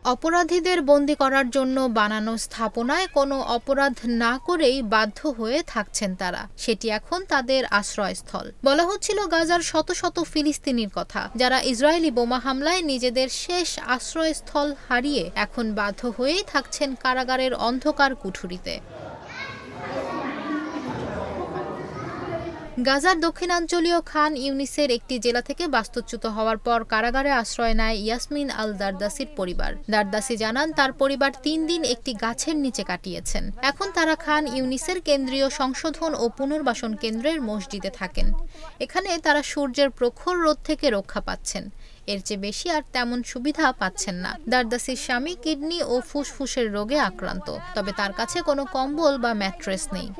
অপরাধীদের বন্দী করার জন্য বানানো স্থাপনায় কোনো অপরাধ না করেই বাধ্য হয়ে থাকছেন তারা, সেটি এখন তাদের আশ্রয়স্থল। বলা হচ্ছিল গাজার শত শত ফিলিস্তিনির কথা, যারা ইসরায়েলি বোমা হামলায় নিজেদের শেষ আশ্রয়স্থল হারিয়ে এখন বাধ্য হয়েই থাকছেন কারাগারের অন্ধকার কুঠুরিতে। গাজার দক্ষিণাঞ্চলীয় খান ইউনিসের একটি জেলা থেকে বাস্তুচ্যুত হওয়ার পর কারাগারে আশ্রয় নেয় ইয়াসমিন আল দারদাসির পরিবার। দারদাসি জানান তার পরিবার ৩ দিন একটি গাছের নিচে কাটিয়েছেন। এখন তারা খান ইউনিসের কেন্দ্রীয় সংশোধন ও পুনর্বাসন কেন্দ্রের মসজিদে থাকেন। এখানে তারা সূর্যের প্রখর রোদ থেকে রক্ষা পাচ্ছেন। এর চেয়ে বেশি আর তেমন সুবিধা পাচ্ছেন না। দারদাসির স্বামী কিডনি ও ফুসফুসের রোগে আক্রান্ত, তবে তার কাছে কোনো কম্বল বা ম্যাট্রেস নেই।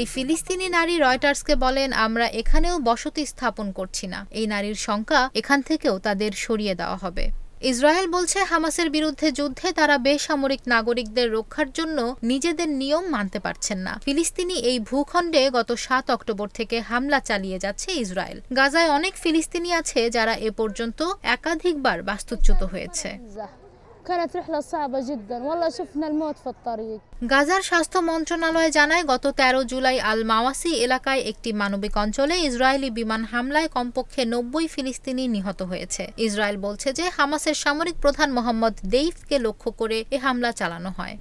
এই ফিলিস্তিনি নারী রয়টার্সকে বলেন, আমরা এখানেও বসতি স্থাপন করছি না। এই নারীর সংখ্যা এখান থেকেও তাদের সরিয়ে দেওয়া হবে। ইসরায়েল বলছে হামাসের বিরুদ্ধে যুদ্ধে তারা বেসামরিক নাগরিকদের রক্ষার জন্য নিজেদের নিয়ম মানতে পারছেন না। ফিলিস্তিনি এই ভূখণ্ডে গত ৭ অক্টোবর থেকে হামলা চালিয়ে যাচ্ছে ইসরায়েল। গাজায় অনেক ফিলিস্তিনি আছে যারা এ পর্যন্ত একাধিকবার বাস্তুচ্যুত হয়েছে। গাজার স্বাস্থ্য মন্ত্রণালয় জানায়, গত ১৩ জুলাই আল মাওয়াসি এলাকায় একটি মানবিক অঞ্চলে ইসরায়েলি বিমান হামলায় কমপক্ষে ৯০ ফিলিস্তিনি নিহত হয়েছে। ইসরায়েল বলছে যে হামাসের সামরিক প্রধান মোহাম্মদ দেইফকে লক্ষ্য করে এ হামলা চালানো হয়।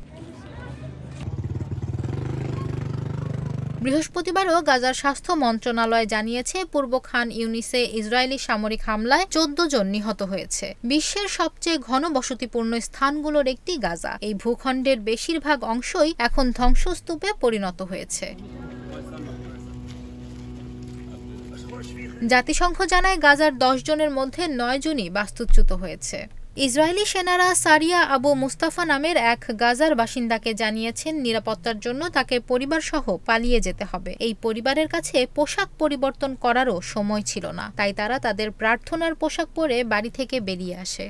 বৃহস্পতিবারও গাজার স্বাস্থ্য মন্ত্রণালয় জানিয়েছে, পূর্ব খান ইউনিসে ইসরায়েলি সামরিক হামলায় ১৪ জন নিহত হয়েছে। বিশ্বের সবচেয়ে ঘনবসতিপূর্ণ স্থানগুলোর একটি গাজা। এই ভূখণ্ডের বেশিরভাগ অংশই এখন ধ্বংসস্তূপে পরিণত হয়েছে। জাতিসংঘ জানায় গাজার ১০ জনের মধ্যে ৯ জনই বাস্তুচ্যুত হয়েছে। ইসরায়েলি সেনারা সারিয়া আবু মুস্তাফা নামের এক গাজার বাসিন্দাকে জানিয়েছেন নিরাপত্তার জন্য তাকে পরিবারসহ পালিয়ে যেতে হবে। এই পরিবারের কাছে পোশাক পরিবর্তন করারও সময় ছিল না, তাই তারা তাদের প্রার্থনার পোশাক পরে বাড়ি থেকে বেরিয়ে আসে।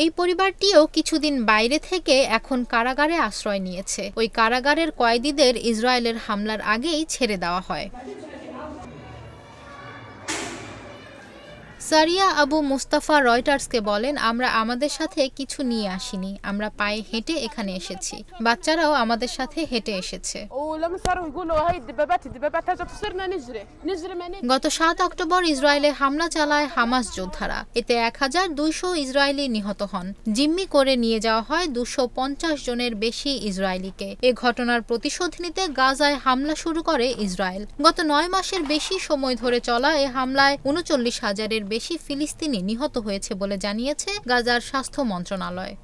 এই পরিবারটিও কিছুদিন বাইরে থেকে এখন কারাগারে আশ্রয় নিয়েছে। ওই কারাগারের কয়েদিদের ইসরায়েলের হামলার আগেই ছেড়ে দেওয়া হয়। সারিয়া আবু মুস্তাফা রয়টার্সকে বলেন, আমরা আমাদের সাথে কিছু নিয়ে আসিনি, আমরা পায়ে হেঁটে এখানে এসেছি। বাচ্চারাও আমাদের সাথে হেঁটে এসেছে। গত ৭ অক্টোবর ইসরায়েলে হামলা চালায় হামাস যোদ্ধারা। এতে ১,২০০ ইসরায়েলি নিহত হন। জিম্মি করে নিয়ে যাওয়া হয় ২৫০ জনের বেশি ইসরায়েলিকে। এ ঘটনার প্রতিশোধ নিতে গাজায় হামলা শুরু করে ইসরায়েল। গত ৯ মাসের বেশি সময় ধরে চলা এ হামলায় ৩৯,০০০-এর বেশি ফিলিস্তিনি নিহত হয়েছে বলে জানিয়েছে গাজার স্বাস্থ্য মন্ত্রণালয়।